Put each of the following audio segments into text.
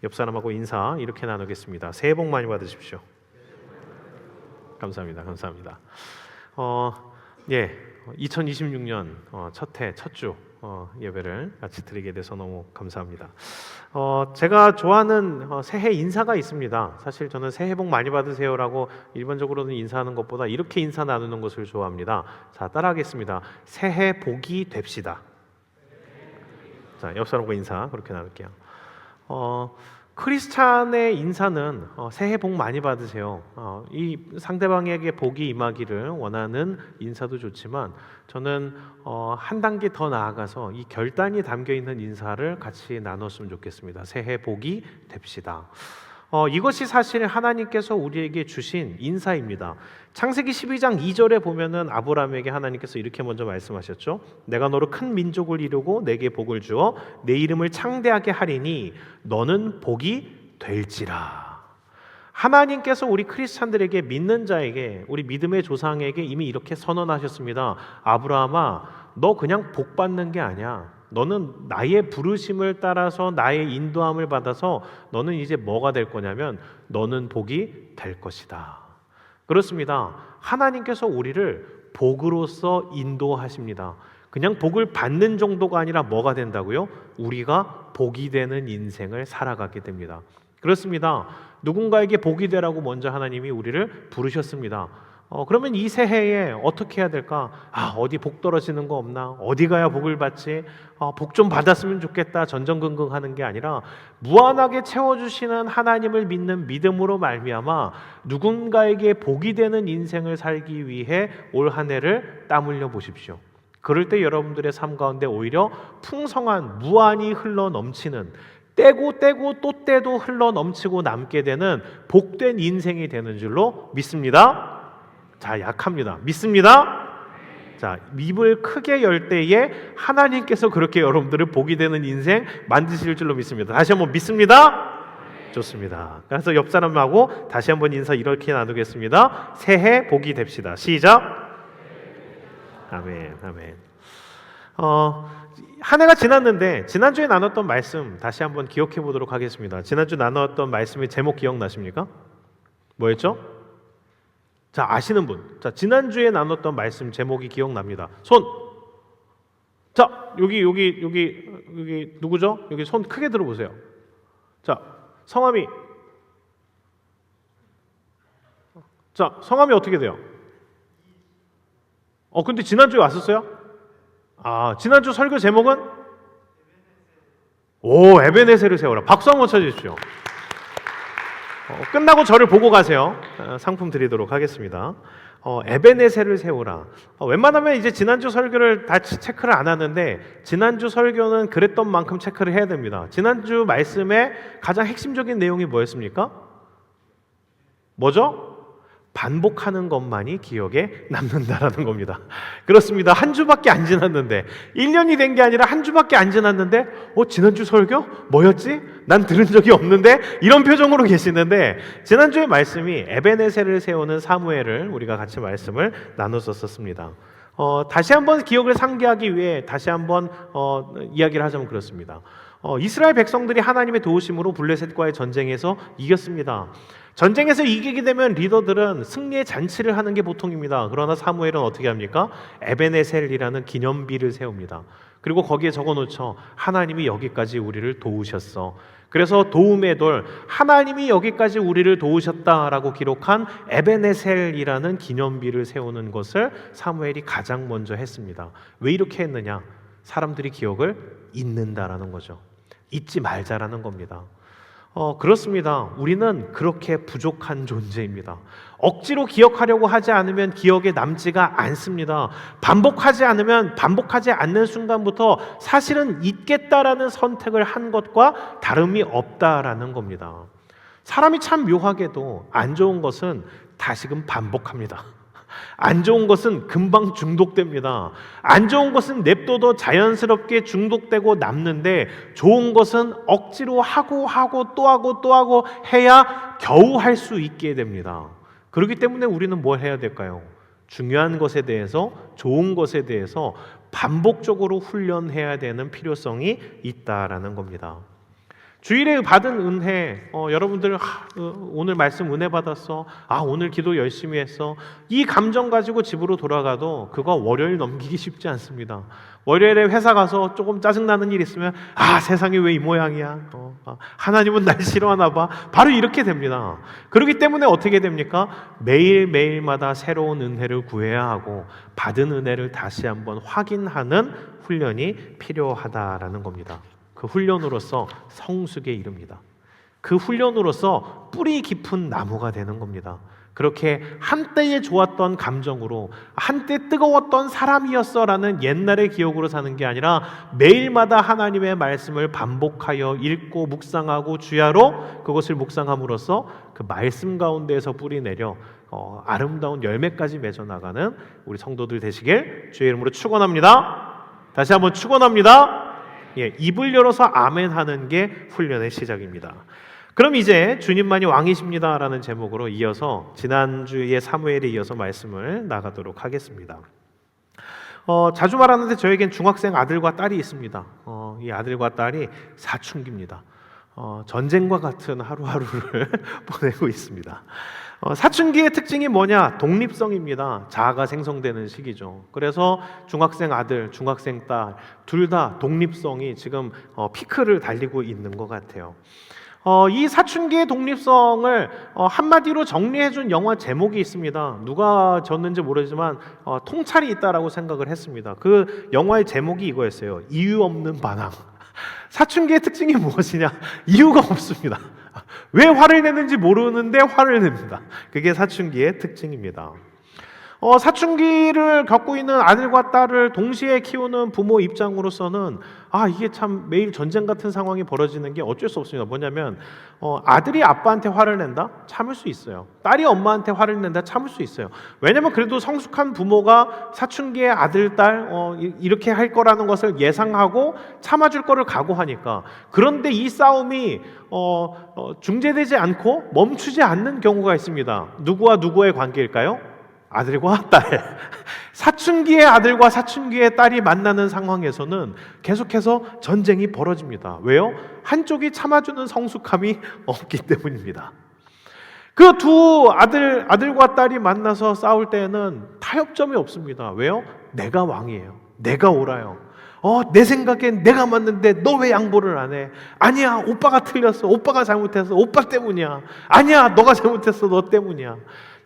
옆 사람하고 인사 이렇게 나누겠습니다. 새해 복 많이 받으십시오. 감사합니다. 감사합니다. 2026년 첫 해, 첫 주 예배를 같이 드리게 돼서 너무 감사합니다. 제가 좋아하는 새해 인사가 있습니다. 사실 저는 새해 복 많이 받으세요라고 일반적으로는 인사하는 것보다 이렇게 인사 나누는 것을 좋아합니다. 자, 따라하겠습니다. 새해 복이 됩시다. 자, 옆 사람과 인사 그렇게 나눌게요. 크리스찬의 인사는 새해 복 많이 받으세요. 이 상대방에게 복이 임하기를 원하는 인사도 좋지만 저는 한 단계 더 나아가서 이 결단이 담겨 있는 인사를 같이 나눴으면 좋겠습니다. 새해 복이 됩시다. 이것이 사실 하나님께서 우리에게 주신 인사입니다. 창세기 12장 2절에 보면은 아브라함에게 하나님께서 이렇게 먼저 말씀하셨죠. 내가 너로 큰 민족을 이루고 내게 복을 주어 내 이름을 창대하게 하리니 너는 복이 될지라. 하나님께서 우리 크리스찬들에게 믿는 자에게 우리 믿음의 조상에게 이미 이렇게 선언하셨습니다. 아브라함아, 너 그냥 복 받는 게 아니야. 너는 나의 부르심을 따라서 나의 인도함을 받아서 너는 이제 뭐가 될 거냐면 너는 복이 될 것이다. 그렇습니다. 하나님께서 우리를 복으로서 인도하십니다. 그냥 복을 받는 정도가 아니라 뭐가 된다고요? 우리가 복이 되는 인생을 살아가게 됩니다. 그렇습니다. 누군가에게 복이 되라고 먼저 하나님이 우리를 부르셨습니다. 그러면 이 새해에 어떻게 해야 될까? 어디 복 떨어지는 거 없나? 어디 가야 복을 받지? 복 좀 받았으면 좋겠다. 전전긍긍하는 게 아니라 무한하게 채워주시는 하나님을 믿는 믿음으로 말미암아 누군가에게 복이 되는 인생을 살기 위해 올 한 해를 땀 흘려 보십시오. 그럴 때 여러분들의 삶 가운데 오히려 풍성한 무한히 흘러 넘치는 떼고 또 떼도 흘러 넘치고 남게 되는 복된 인생이 되는 줄로 믿습니다. 자, 약합니다. 믿습니다. 자, 입을 크게 열 때에 하나님께서 그렇게 여러분들을 복이 되는 인생 만드실 줄로 믿습니다. 다시 한번 믿습니다. 좋습니다. 그래서 옆 사람하고 다시 한번 인사 이렇게 나누겠습니다. 새해 복이 됩시다. 시작. 아멘, 아멘. 한 해가 지났는데 지난주에 나눴던 말씀 다시 한번 기억해 보도록 하겠습니다. 지난주 나눴던 말씀의 제목 기억나십니까? 뭐였죠? 자, 아시는 분. 자, 지난주에 나눴던 말씀 제목이 기억납니다. 손. 자, 여기 누구죠? 여기 손 크게 들어보세요. 자, 성함이. 자, 성함이 어떻게 돼요? 근데 지난주에 왔었어요? 지난주 설교 제목은? 에베네셀을 세워라. 박수 한번 쳐주십시오. 끝나고 저를 보고 가세요. 상품 드리도록 하겠습니다. 에베네셀을 세우라. 웬만하면 이제 지난주 설교를 다 체크를 안 하는데 지난주 설교는 그랬던 만큼 체크를 해야 됩니다. 지난주 말씀의 가장 핵심적인 내용이 뭐였습니까? 뭐죠? 반복하는 것만이 기억에 남는다라는 겁니다. 그렇습니다. 한 주밖에 안 지났는데 1년이 된 게 아니라 한 주밖에 안 지났는데 지난주 설교? 뭐였지? 난 들은 적이 없는데? 이런 표정으로 계시는데 지난주의 말씀이 에베네셀을 세우는 사무엘을 우리가 같이 말씀을 나눴었습니다. 다시 한번 기억을 상기하기 위해 다시 한번 이야기를 하자면 그렇습니다. 이스라엘 백성들이 하나님의 도우심으로 블레셋과의 전쟁에서 이겼습니다. 전쟁에서 이기게 되면 리더들은 승리의 잔치를 하는 게 보통입니다. 그러나 사무엘은 어떻게 합니까? 에베네셀이라는 기념비를 세웁니다. 그리고 거기에 적어놓죠. 하나님이 여기까지 우리를 도우셨어. 그래서 도움의 돌, 하나님이 여기까지 우리를 도우셨다라고 기록한 에베네셀이라는 기념비를 세우는 것을 사무엘이 가장 먼저 했습니다. 왜 이렇게 했느냐? 사람들이 기억을 잊는다라는 거죠. 잊지 말자라는 겁니다. 그렇습니다. 우리는 그렇게 부족한 존재입니다. 억지로 기억하려고 하지 않으면 기억에 남지가 않습니다. 반복하지 않는 순간부터 사실은 잊겠다라는 선택을 한 것과 다름이 없다라는 겁니다. 사람이 참 묘하게도 안 좋은 것은 다시금 반복합니다. 안 좋은 것은 금방 중독됩니다. 안 좋은 것은 냅둬도 자연스럽게 중독되고 남는데 좋은 것은 억지로 하고 또 하고 해야 겨우 할 수 있게 됩니다. 그렇기 때문에 우리는 뭘 해야 될까요? 중요한 것에 대해서, 좋은 것에 대해서 반복적으로 훈련해야 되는 필요성이 있다라는 겁니다. 주일에 받은 은혜, 여러분들 오늘 말씀 은혜 받았어. 오늘 기도 열심히 했어. 이 감정 가지고 집으로 돌아가도 그거 월요일 넘기기 쉽지 않습니다. 월요일에 회사 가서 조금 짜증나는 일 있으면 세상이 왜 이 모양이야? 하나님은 날 싫어하나 봐. 바로 이렇게 됩니다. 그렇기 때문에 어떻게 됩니까? 매일매일마다 새로운 은혜를 구해야 하고 받은 은혜를 다시 한번 확인하는 훈련이 필요하다라는 겁니다. 그 훈련으로서 성숙에 이릅니다. 그 훈련으로서 뿌리 깊은 나무가 되는 겁니다. 그렇게 한때에 좋았던 감정으로 한때 뜨거웠던 사람이었어라는 옛날의 기억으로 사는 게 아니라 매일마다 하나님의 말씀을 반복하여 읽고 묵상하고 주야로 그것을 묵상함으로써 그 말씀 가운데에서 뿌리 내려 아름다운 열매까지 맺어 나가는 우리 성도들 되시길 주의 이름으로 축원합니다. 다시 한번 축원합니다. 입을 열어서 아멘 하는 게 훈련의 시작입니다. 그럼 이제 주님만이 왕이십니다라는 제목으로 이어서 지난주의 사무엘에 이어서 말씀을 나가도록 하겠습니다. 자주 말하는데 저에겐 중학생 아들과 딸이 있습니다. 이 아들과 딸이 사춘기입니다. 전쟁과 같은 하루하루를 보내고 있습니다. 사춘기의 특징이 뭐냐? 독립성입니다. 자아가 생성되는 시기죠. 그래서 중학생 아들, 중학생 딸 둘 다 독립성이 지금 피크를 달리고 있는 것 같아요. 이 사춘기의 독립성을 한마디로 정리해준 영화 제목이 있습니다. 누가 졌는지 모르지만 통찰이 있다라고 생각을 했습니다. 그 영화의 제목이 이거였어요. 이유 없는 반항. 사춘기의 특징이 무엇이냐? 이유가 없습니다. 왜 화를 내는지 모르는데 화를 냅니다. 그게 사춘기의 특징입니다. 사춘기를 겪고 있는 아들과 딸을 동시에 키우는 부모 입장으로서는 이게 참 매일 전쟁 같은 상황이 벌어지는 게 어쩔 수 없습니다. 뭐냐면 아들이 아빠한테 화를 낸다? 참을 수 있어요. 딸이 엄마한테 화를 낸다? 참을 수 있어요. 왜냐면 그래도 성숙한 부모가 사춘기의 아들, 딸 이렇게 할 거라는 것을 예상하고 참아줄 거를 각오하니까. 그런데 이 싸움이 중재되지 않고 멈추지 않는 경우가 있습니다. 누구와 누구의 관계일까요? 아들과 딸. 사춘기의 아들과 사춘기의 딸이 만나는 상황에서는 계속해서 전쟁이 벌어집니다. 왜요? 한쪽이 참아주는 성숙함이 없기 때문입니다. 그 두 아들과 딸이 만나서 싸울 때에는 타협점이 없습니다. 왜요? 내가 왕이에요. 내가 옳아요. 내 생각엔 내가 맞는데 너 왜 양보를 안 해? 아니야, 오빠가 틀렸어. 오빠가 잘못했어. 오빠 때문이야. 아니야, 너가 잘못했어. 너 때문이야.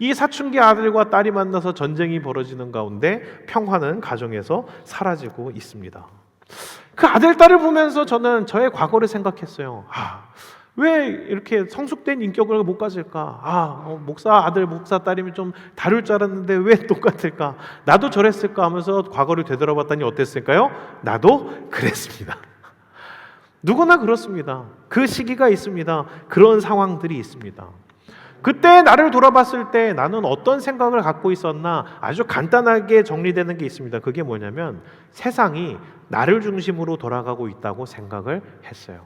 이 사춘기 아들과 딸이 만나서 전쟁이 벌어지는 가운데 평화는 가정에서 사라지고 있습니다. 그 아들, 딸을 보면서 저는 저의 과거를 생각했어요. 왜 이렇게 성숙된 인격을 못 가질까? 목사 아들, 목사 딸이면 좀 다를 줄 알았는데 왜 똑같을까? 나도 저랬을까 하면서 과거를 되돌아봤더니 어땠을까요? 나도 그랬습니다. 누구나 그렇습니다. 그 시기가 있습니다. 그런 상황들이 있습니다. 그때 나를 돌아봤을 때 나는 어떤 생각을 갖고 있었나 아주 간단하게 정리되는 게 있습니다. 그게 뭐냐면 세상이 나를 중심으로 돌아가고 있다고 생각을 했어요.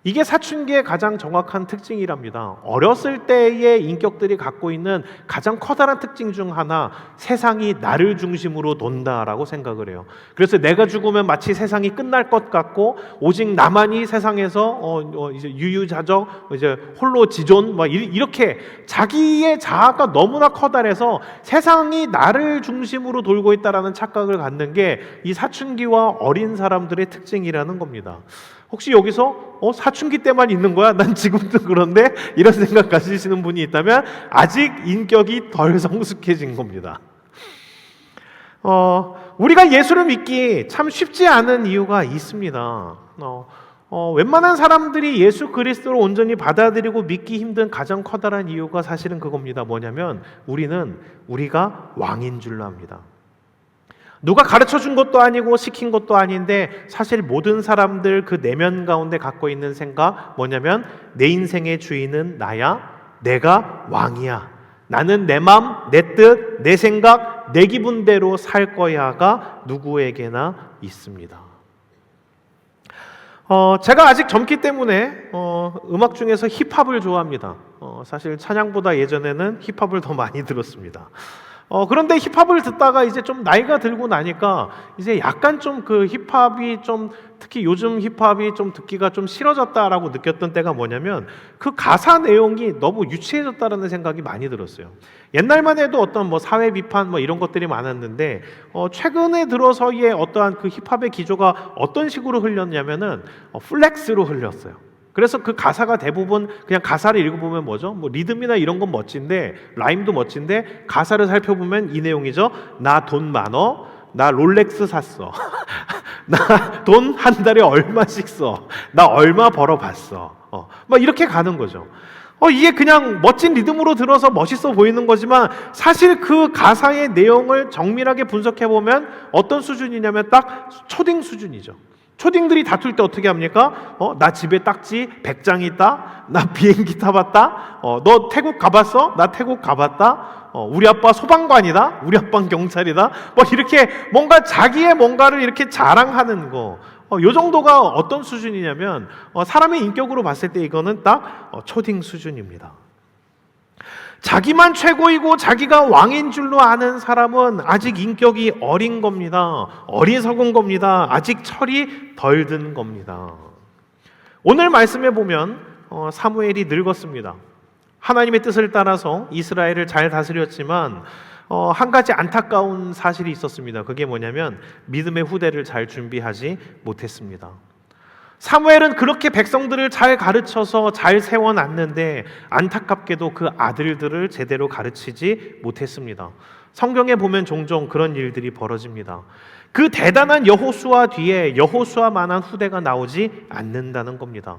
이게 사춘기의 가장 정확한 특징이랍니다. 어렸을 때의 인격들이 갖고 있는 가장 커다란 특징 중 하나, 세상이 나를 중심으로 돈다라고 생각을 해요. 그래서 내가 죽으면 마치 세상이 끝날 것 같고 오직 나만이 세상에서 이제 유유자적, 이제 홀로 지존, 이렇게 자기의 자아가 너무나 커다래서 세상이 나를 중심으로 돌고 있다라는 착각을 갖는 게 이 사춘기와 어린 사람들의 특징이라는 겁니다. 혹시 여기서 사춘기 때만 있는 거야? 난 지금도 그런데? 이런 생각 가지시는 분이 있다면 아직 인격이 덜 성숙해진 겁니다. 우리가 예수를 믿기 참 쉽지 않은 이유가 있습니다. 웬만한 사람들이 예수 그리스도를 온전히 받아들이고 믿기 힘든 가장 커다란 이유가 사실은 그겁니다. 뭐냐면 우리가 왕인 줄로 압니다. 누가 가르쳐 준 것도 아니고 시킨 것도 아닌데 사실 모든 사람들 그 내면 가운데 갖고 있는 생각 뭐냐면 내 인생의 주인은 나야. 내가 왕이야. 나는 내 마음, 내 뜻, 내 생각, 내 기분대로 살 거야가 누구에게나 있습니다. 제가 아직 젊기 때문에 음악 중에서 힙합을 좋아합니다. 사실 찬양보다 예전에는 힙합을 더 많이 들었습니다. 그런데 힙합을 듣다가 이제 좀 나이가 들고 나니까 이제 약간 좀 그 힙합이 좀, 특히 요즘 힙합이 좀 듣기가 좀 싫어졌다라고 느꼈던 때가 뭐냐면 그 가사 내용이 너무 유치해졌다라는 생각이 많이 들었어요. 옛날만 해도 어떤 뭐 사회 비판 뭐 이런 것들이 많았는데 최근에 들어서의 어떠한 그 힙합의 기조가 어떤 식으로 흘렸냐면은 플렉스로 흘렸어요. 그래서 그 가사가 대부분 그냥 가사를 읽어보면 뭐죠? 뭐 리듬이나 이런 건 멋진데, 라임도 멋진데, 가사를 살펴보면 이 내용이죠. 나 돈 많어, 나 롤렉스 샀어, 나 돈 한 달에 얼마씩 써, 나 얼마 벌어봤어, 막 이렇게 가는 거죠. 이게 그냥 멋진 리듬으로 들어서 멋있어 보이는 거지만 사실 그 가사의 내용을 정밀하게 분석해 보면 어떤 수준이냐면 딱 초딩 수준이죠. 초딩들이 다툴 때 어떻게 합니까? 나 집에 딱지 100장 있다. 나 비행기 타봤다. 너 태국 가봤어? 나 태국 가봤다. 우리 아빠 소방관이다. 우리 아빠 경찰이다. 뭐 이렇게 뭔가 자기의 뭔가를 이렇게 자랑하는 거. 요 정도가 어떤 수준이냐면 사람의 인격으로 봤을 때 이거는 딱 초딩 수준입니다. 자기만 최고이고 자기가 왕인 줄로 아는 사람은 아직 인격이 어린 겁니다. 어리석은 겁니다. 아직 철이 덜 든 겁니다. 오늘 말씀에 보면 사무엘이 늙었습니다. 하나님의 뜻을 따라서 이스라엘을 잘 다스렸지만 한 가지 안타까운 사실이 있었습니다. 그게 뭐냐면 믿음의 후대를 잘 준비하지 못했습니다. 사무엘은 그렇게 백성들을 잘 가르쳐서 잘 세워놨는데 안타깝게도 그 아들들을 제대로 가르치지 못했습니다. 성경에 보면 종종 그런 일들이 벌어집니다. 그 대단한 여호수아 뒤에 여호수아만한 후대가 나오지 않는다는 겁니다.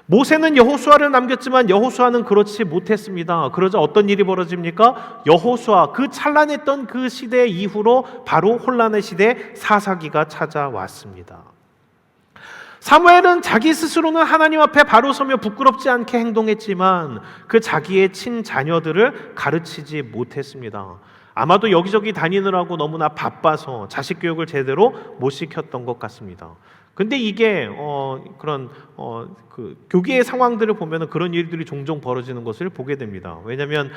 모세는 여호수아를 남겼지만 여호수아는 그렇지 못했습니다. 그러자 어떤 일이 벌어집니까? 여호수아, 그 찬란했던 그 시대 이후로 바로 혼란의 시대 사사기가 찾아왔습니다. 사무엘은 자기 스스로는 하나님 앞에 바로 서며 부끄럽지 않게 행동했지만 그 자기의 친자녀들을 가르치지 못했습니다. 아마도 여기저기 다니느라고 너무나 바빠서 자식 교육을 제대로 못 시켰던 것 같습니다. 근데 이게 그런 그 교계의 상황들을 보면은 그런 일들이 종종 벌어지는 것을 보게 됩니다. 왜냐하면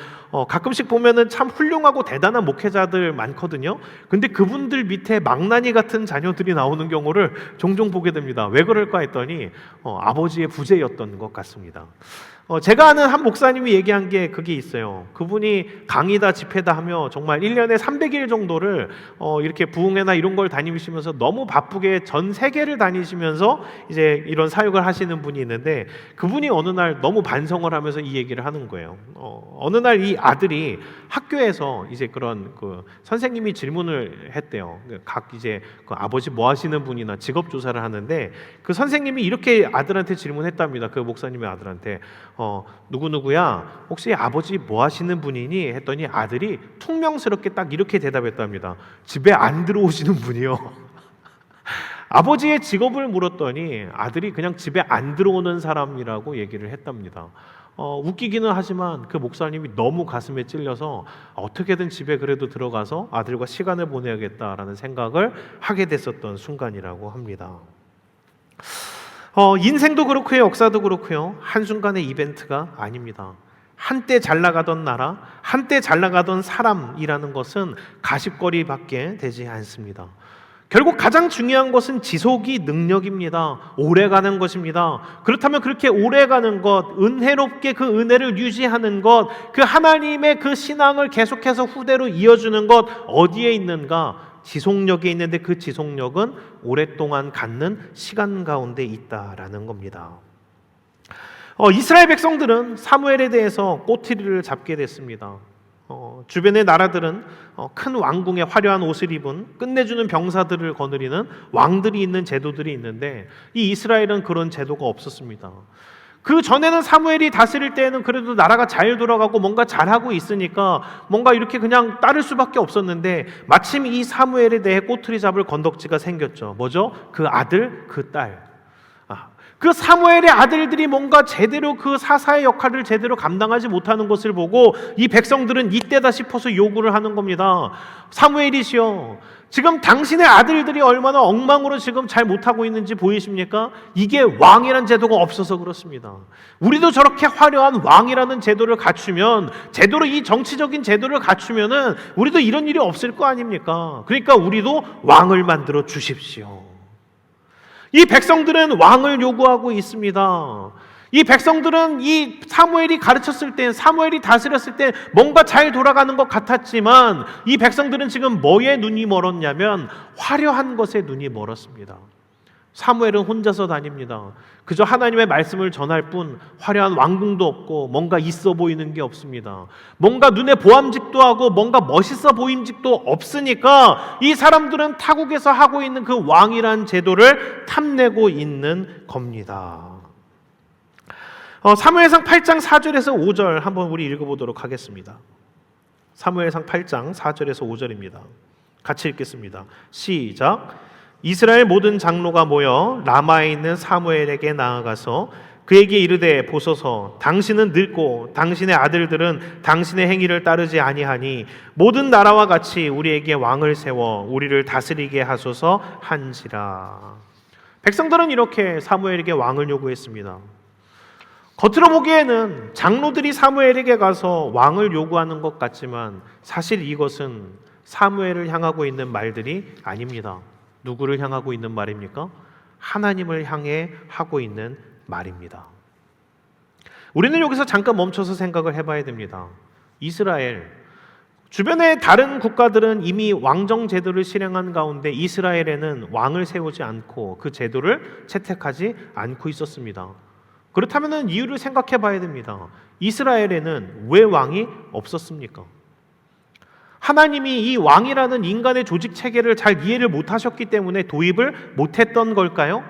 가끔씩 보면은 참 훌륭하고 대단한 목회자들 많거든요. 근데 그분들 밑에 망나니 같은 자녀들이 나오는 경우를 종종 보게 됩니다. 왜 그럴까 했더니 아버지의 부재였던 것 같습니다. 제가 아는 한 목사님이 얘기한 게 그게 있어요. 그분이 강의다 집회다 하며 정말 1년에 300일 정도를 이렇게 부흥회나 이런 걸 다니시면서 너무 바쁘게 전 세계를 다니시면서 이제 이런 사역을 하시는 분이 있는데 그분이 어느 날 너무 반성을 하면서 이 얘기를 하는 거예요. 어느 날 이 아들이 학교에서 이제 그런 그 선생님이 질문을 했대요. 각 이제 그 아버지 뭐 하시는 분이나 직업 조사를 하는데 그 선생님이 이렇게 아들한테 질문했답니다. 그 목사님의 아들한테 누구누구야 혹시 아버지 뭐 하시는 분이니? 했더니 아들이 퉁명스럽게 딱 이렇게 대답했답니다. 집에 안 들어오시는 분이요. 아버지의 직업을 물었더니 아들이 그냥 집에 안 들어오는 사람이라고 얘기를 했답니다. 웃기기는 하지만 그 목사님이 너무 가슴에 찔려서 어떻게든 집에 그래도 들어가서 아들과 시간을 보내야겠다라는 생각을 하게 됐었던 순간이라고 합니다. 인생도 그렇고요, 역사도 그렇고요. 한순간의 이벤트가 아닙니다. 한때 잘 나가던 나라, 한때 잘 나가던 사람이라는 것은 가십거리밖에 되지 않습니다. 결국 가장 중요한 것은 지속이 능력입니다. 오래가는 것입니다. 그렇다면 그렇게 오래가는 것, 은혜롭게 그 은혜를 유지하는 것, 그 하나님의 그 신앙을 계속해서 후대로 이어주는 것 어디에 있는가? 지속력에 있는데 그 지속력은 오랫동안 갖는 시간 가운데 있다라는 겁니다. 이스라엘 백성들은 사무엘에 대해서 꼬투리를 잡게 됐습니다. 주변의 나라들은 큰 왕궁의 화려한 옷을 입은 끝내주는 병사들을 거느리는 왕들이 있는 제도들이 있는데 이 이스라엘은 그런 제도가 없었습니다. 그 전에는 사무엘이 다스릴 때에는 그래도 나라가 잘 돌아가고 뭔가 잘하고 있으니까 뭔가 이렇게 그냥 따를 수밖에 없었는데 마침 이 사무엘에 대해 꼬투리 잡을 건덕지가 생겼죠. 뭐죠? 그 아들, 그 딸. 그 사무엘의 아들들이 뭔가 제대로 그 사사의 역할을 제대로 감당하지 못하는 것을 보고 이 백성들은 이때다 싶어서 요구를 하는 겁니다. 사무엘이시여, 지금 당신의 아들들이 얼마나 엉망으로 지금 잘 못하고 있는지 보이십니까? 이게 왕이란 제도가 없어서 그렇습니다. 우리도 저렇게 화려한 왕이라는 제도를 갖추면, 제대로 이 정치적인 제도를 갖추면은 우리도 이런 일이 없을 거 아닙니까? 그러니까 우리도 왕을 만들어 주십시오. 이 백성들은 왕을 요구하고 있습니다. 이 백성들은 이 사무엘이 가르쳤을 때, 사무엘이 다스렸을 때 뭔가 잘 돌아가는 것 같았지만 이 백성들은 지금 뭐에 눈이 멀었냐면 화려한 것에 눈이 멀었습니다. 사무엘은 혼자서 다닙니다. 그저 하나님의 말씀을 전할 뿐 화려한 왕궁도 없고 뭔가 있어 보이는 게 없습니다. 뭔가 눈에 보암직도 하고 뭔가 멋있어 보임직도 없으니까 이 사람들은 타국에서 하고 있는 그 왕이란 제도를 탐내고 있는 겁니다. 사무엘상 8장 4절에서 5절 한번 우리 읽어보도록 하겠습니다. 사무엘상 8장 4절에서 5절입니다. 같이 읽겠습니다. 시작. 이스라엘 모든 장로가 모여 라마에 있는 사무엘에게 나아가서 그에게 이르되 보소서, 당신은 늙고 당신의 아들들은 당신의 행위를 따르지 아니하니 모든 나라와 같이 우리에게 왕을 세워 우리를 다스리게 하소서 한지라. 백성들은 이렇게 사무엘에게 왕을 요구했습니다. 겉으로 보기에는 장로들이 사무엘에게 가서 왕을 요구하는 것 같지만 사실 이것은 사무엘을 향하고 있는 말들이 아닙니다. 누구를 향하고 있는 말입니까? 하나님을 향해 하고 있는 말입니다. 우리는 여기서 잠깐 멈춰서 생각을 해봐야 됩니다. 이스라엘, 주변의 다른 국가들은 이미 왕정 제도를 실행한 가운데 이스라엘에는 왕을 세우지 않고 그 제도를 채택하지 않고 있었습니다. 그렇다면 이유를 생각해 봐야 됩니다. 이스라엘에는 왜 왕이 없었습니까? 하나님이 이 왕이라는 인간의 조직 체계를 잘 이해를 못하셨기 때문에 도입을 못했던 걸까요?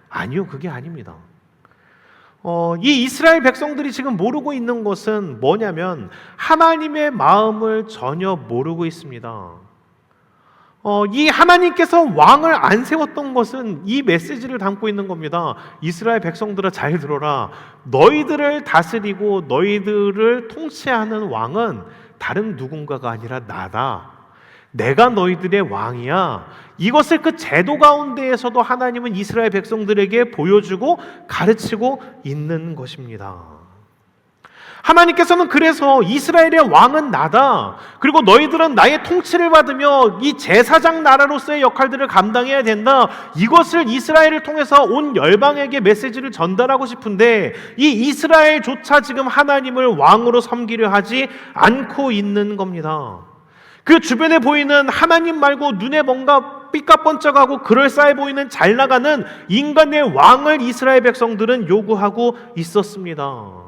아니요, 그게 아닙니다. 이 이스라엘 백성들이 지금 모르고 있는 것은 뭐냐면 하나님의 마음을 전혀 모르고 있습니다. 이 하나님께서 왕을 안 세웠던 것은 이 메시지를 담고 있는 겁니다. 이스라엘 백성들아, 잘 들어라. 너희들을 다스리고 너희들을 통치하는 왕은 다른 누군가가 아니라 나다. 내가 너희들의 왕이야. 이것을 그 제도 가운데에서도 하나님은 이스라엘 백성들에게 보여주고 가르치고 있는 것입니다. 하나님께서는 그래서 이스라엘의 왕은 나다. 그리고 너희들은 나의 통치를 받으며 이 제사장 나라로서의 역할들을 감당해야 된다. 이것을 이스라엘을 통해서 온 열방에게 메시지를 전달하고 싶은데 이 이스라엘조차 지금 하나님을 왕으로 섬기려 하지 않고 있는 겁니다. 그 주변에 보이는 하나님 말고 눈에 뭔가 삐까뻔쩍하고 그럴싸해 보이는 잘 나가는 인간의 왕을 이스라엘 백성들은 요구하고 있었습니다.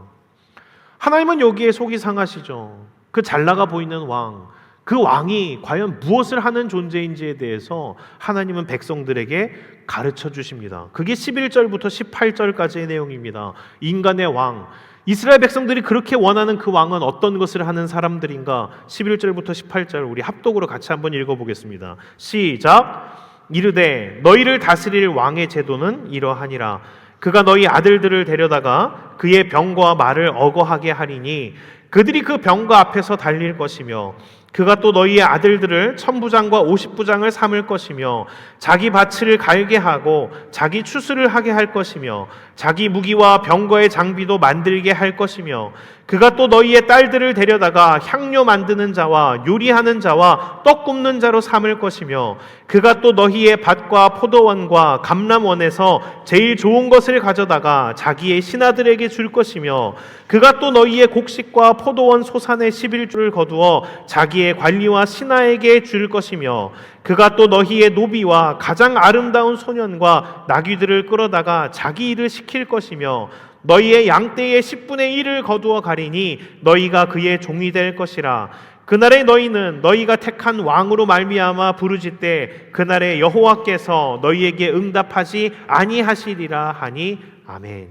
하나님은 여기에 속이 상하시죠. 그 잘 나가 보이는 왕, 그 왕이 과연 무엇을 하는 존재인지에 대해서 하나님은 백성들에게 가르쳐 주십니다. 그게 11절부터 18절까지의 내용입니다. 인간의 왕, 이스라엘 백성들이 그렇게 원하는 그 왕은 어떤 것을 하는 사람들인가? 11절부터 18절 우리 합독으로 같이 한번 읽어보겠습니다. 시작. 이르되 너희를 다스릴 왕의 제도는 이러하니라. 그가 너희 아들들을 데려다가 그의 병거와 말을 어거하게 하리니 그들이 그 병거 앞에서 달릴 것이며 그가 또 너희의 아들들을 1000부장과 50부장을 삼을 것이며 자기 밭을 갈게 하고 자기 추수를 하게 할 것이며 자기 무기와 병거의 장비도 만들게 할 것이며 그가 또 너희의 딸들을 데려다가 향료 만드는 자와 요리하는 자와 떡 굽는 자로 삼을 것이며 그가 또 너희의 밭과 포도원과 감람원에서 제일 좋은 것을 가져다가 자기의 신하들에게 줄 것이며 그가 또 너희의 곡식과 포도원 소산의 11조를 거두어 자기의 관리와 신하에게 줄 것이며 그가 또 너희의 노비와 가장 아름다운 소년과 나귀들을 끌어다가 자기 일을 시킬 것이며 너희의 양떼의 10분의 1을 거두어 가리니 너희가 그의 종이 될 것이라. 그날에 너희는 너희가 택한 왕으로 말미암아 부르짖되 그날에 여호와께서 너희에게 응답하지 아니하시리라 하니 아멘.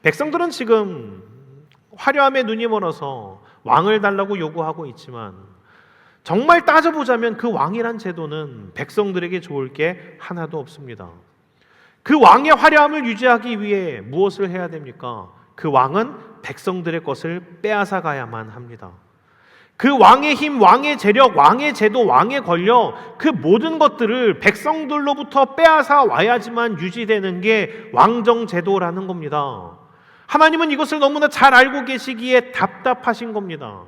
백성들은 지금 화려함에 눈이 멀어서 왕을 달라고 요구하고 있지만 정말 따져보자면 그 왕이란 제도는 백성들에게 좋을 게 하나도 없습니다. 그 왕의 화려함을 유지하기 위해 무엇을 해야 됩니까? 그 왕은 백성들의 것을 빼앗아 가야만 합니다. 그 왕의 힘, 왕의 재력, 왕의 제도, 왕의 권력, 그 모든 것들을 백성들로부터 빼앗아 와야지만 유지되는 게 왕정 제도라는 겁니다. 하나님은 이것을 너무나 잘 알고 계시기에 답답하신 겁니다.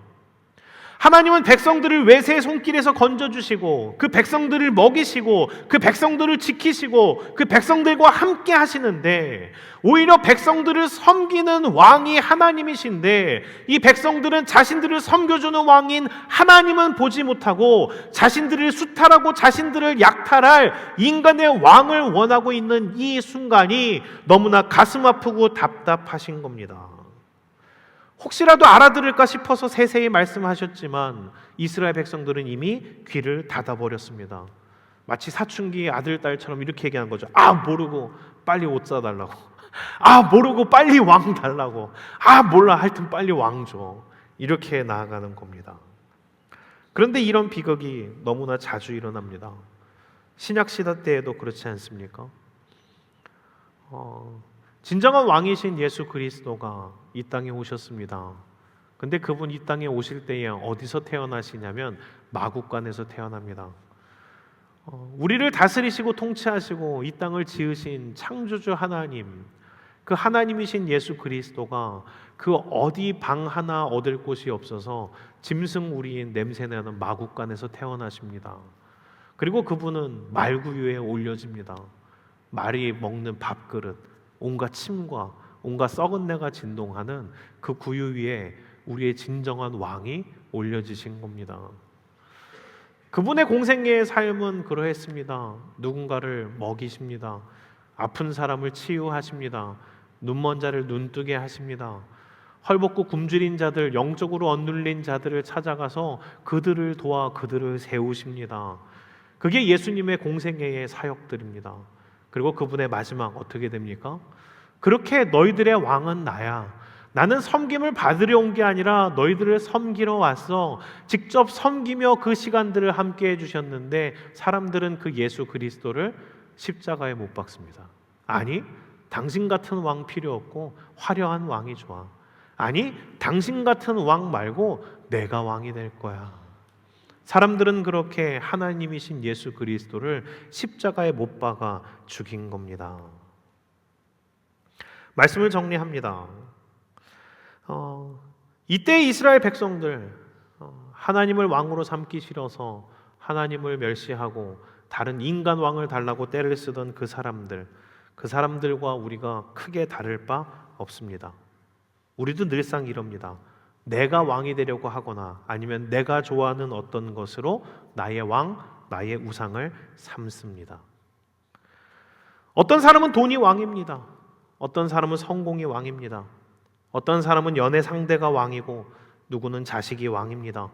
하나님은 백성들을 외세의 손길에서 건져주시고 그 백성들을 먹이시고 그 백성들을 지키시고 그 백성들과 함께 하시는데, 오히려 백성들을 섬기는 왕이 하나님이신데 이 백성들은 자신들을 섬겨주는 왕인 하나님은 보지 못하고 자신들을 수탈하고 자신들을 약탈할 인간의 왕을 원하고 있는 이 순간이 너무나 가슴 아프고 답답하신 겁니다. 혹시라도 알아들을까 싶어서 세세히 말씀하셨지만 이스라엘 백성들은 이미 귀를 닫아버렸습니다. 마치 사춘기 아들, 딸처럼 이렇게 얘기한 거죠. 모르고 빨리 옷 사달라고. 모르고 빨리 왕 달라고. 몰라, 하여튼 빨리 왕 줘. 이렇게 나아가는 겁니다. 그런데 이런 비극이 너무나 자주 일어납니다. 신약 시대 때에도 그렇지 않습니까? 진정한 왕이신 예수 그리스도가 이 땅에 오셨습니다. 근데 그분 이 땅에 오실 때에 어디서 태어나시냐면 마구간에서 태어납니다. 우리를 다스리시고 통치하시고 이 땅을 지으신 창조주 하나님, 그 하나님이신 예수 그리스도가 그 어디 방 하나 얻을 곳이 없어서 짐승우리인 냄새나는 마구간에서 태어나십니다. 그리고 그분은 말구유에 올려집니다. 말이 먹는 밥그릇, 온갖 침과 온갖 썩은 내가 진동하는 그 구유 위에 우리의 진정한 왕이 올려지신 겁니다. 그분의 공생애의 삶은 그러했습니다. 누군가를 먹이십니다. 아픈 사람을 치유하십니다. 눈먼 자를 눈뜨게 하십니다. 헐벗고 굶주린 자들, 영적으로 억눌린 자들을 찾아가서 그들을 도와 그들을 세우십니다. 그게 예수님의 공생애의 사역들입니다. 그리고 그분의 마지막 어떻게 됩니까? 그렇게 너희들의 왕은 나야. 나는 섬김을 받으려 온 게 아니라 너희들을 섬기러 왔어. 직접 섬기며 그 시간들을 함께 해주셨는데 사람들은 그 예수 그리스도를 십자가에 못 박습니다. 아니, 당신 같은 왕 필요 없고 화려한 왕이 좋아. 아니, 당신 같은 왕 말고 내가 왕이 될 거야. 사람들은 그렇게 하나님이신 예수 그리스도를 십자가에 못 박아 죽인 겁니다. 말씀을 정리합니다. 이때 이스라엘 백성들, 하나님을 왕으로 삼기 싫어서 하나님을 멸시하고 다른 인간 왕을 달라고 떼를 쓰던 그 사람들과 우리가 크게 다를 바 없습니다. 우리도 늘상 이럽니다. 내가 왕이 되려고 하거나 아니면 내가 좋아하는 어떤 것으로 나의 왕, 나의 우상을 삼습니다. 어떤 사람은 돈이 왕입니다. 어떤 사람은 성공이 왕입니다. 어떤 사람은 연애 상대가 왕이고 누구는 자식이 왕입니다.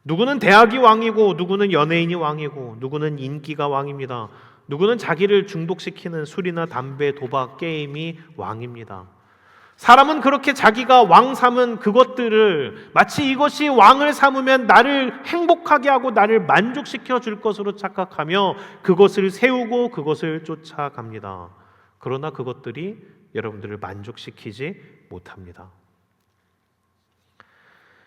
누구는 대학이 왕이고 누구는 연예인이 왕이고 누구는 인기가 왕입니다. 누구는 자기를 중독시키는 술이나 담배, 도박, 게임이 왕입니다. 사람은 그렇게 자기가 왕 삼은 그것들을 마치 이것이 왕을 삼으면 나를 행복하게 하고 나를 만족시켜 줄 것으로 착각하며 그것을 세우고 그것을 쫓아갑니다. 그러나 그것들이 여러분들을 만족시키지 못합니다.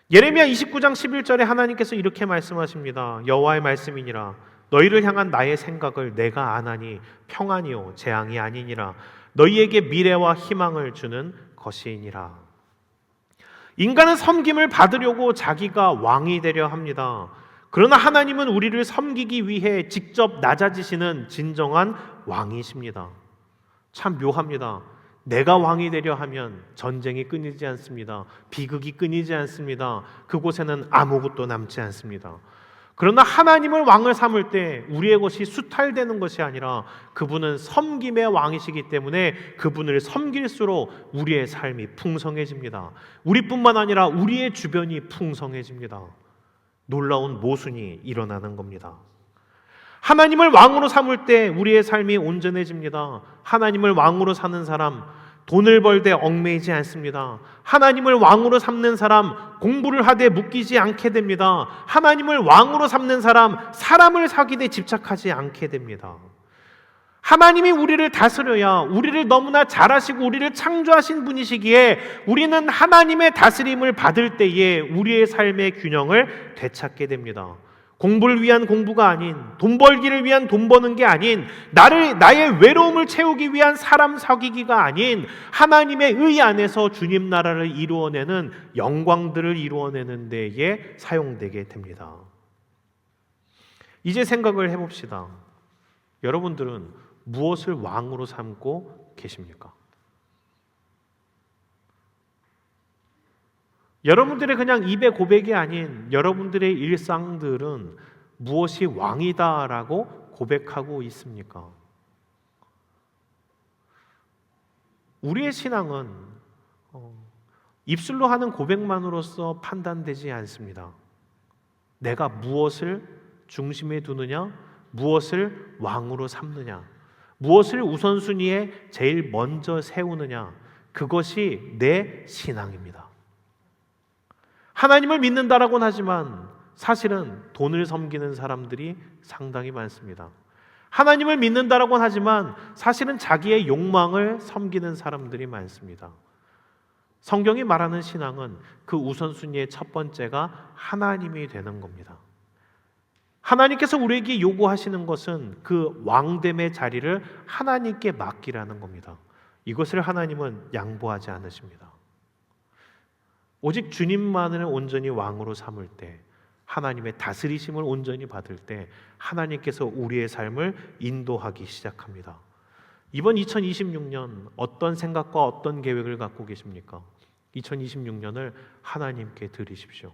예레미야 29장 11절에 하나님께서 이렇게 말씀하십니다. 여호와의 말씀이니라. 너희를 향한 나의 생각을 내가 아나니 평안이요 재앙이 아니니라. 너희에게 미래와 희망을 주는 것이니라. 인간은 섬김을 받으려고 자기가 왕이 되려 합니다. 그러나 하나님은 우리를 섬기기 위해 직접 낮아지시는 진정한 왕이십니다. 참 묘합니다. 내가 왕이 되려 하면 전쟁이 끊이지 않습니다. 비극이 끊이지 않습니다. 그곳에는 아무것도 남지 않습니다. 그러나 하나님을 왕을 삼을 때 우리의 것이 수탈되는 것이 아니라 그분은 섬김의 왕이시기 때문에 그분을 섬길수록 우리의 삶이 풍성해집니다. 우리뿐만 아니라 우리의 주변이 풍성해집니다. 놀라운 모순이 일어나는 겁니다. 하나님을 왕으로 삼을 때 우리의 삶이 온전해집니다. 하나님을 왕으로 사는 사람 돈을 벌되 얽매이지 않습니다. 하나님을 왕으로 삼는 사람 공부를 하되 묶이지 않게 됩니다. 하나님을 왕으로 삼는 사람 사람을 사귀되 집착하지 않게 됩니다. 하나님이 우리를 다스려야, 우리를 너무나 잘하시고 우리를 창조하신 분이시기에 우리는 하나님의 다스림을 받을 때에 우리의 삶의 균형을 되찾게 됩니다. 공부를 위한 공부가 아닌, 돈 벌기를 위한 돈 버는 게 아닌, 나의 외로움을 채우기 위한 사람 사귀기가 아닌, 하나님의 의 안에서 주님 나라를 이루어내는 영광들을 이루어내는 데에 사용되게 됩니다. 이제 생각을 해봅시다. 여러분들은 무엇을 왕으로 삼고 계십니까? 여러분들의 그냥 입의 고백이 아닌 여러분들의 일상들은 무엇이 왕이다라고 고백하고 있습니까? 우리의 신앙은 입술로 하는 고백만으로서 판단되지 않습니다. 내가 무엇을 중심에 두느냐, 무엇을 왕으로 삼느냐, 무엇을 우선순위에 제일 먼저 세우느냐, 그것이 내 신앙입니다. 하나님을 믿는다라고는 하지만 사실은 돈을 섬기는 사람들이 상당히 많습니다. 하나님을 믿는다라고는 하지만 사실은 자기의 욕망을 섬기는 사람들이 많습니다. 성경이 말하는 신앙은 그 우선순위의 첫 번째가 하나님이 되는 겁니다. 하나님께서 우리에게 요구하시는 것은 그 왕됨의 자리를 하나님께 맡기라는 겁니다. 이것을 하나님은 양보하지 않으십니다. 오직 주님만을 온전히 왕으로 삼을 때, 하나님의 다스리심을 온전히 받을 때 하나님께서 우리의 삶을 인도하기 시작합니다. 이번 2026년 어떤 생각과 어떤 계획을 갖고 계십니까? 2026년을 하나님께 드리십시오.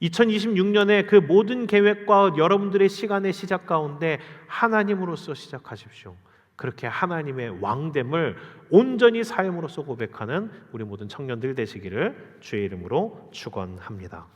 2026년에 그 모든 계획과 여러분들의 시간의 시작 가운데 하나님으로서 시작하십시오. 그렇게 하나님의 왕됨을 온전히 삶으로서 고백하는 우리 모든 청년들 되시기를 주의 이름으로 축원합니다.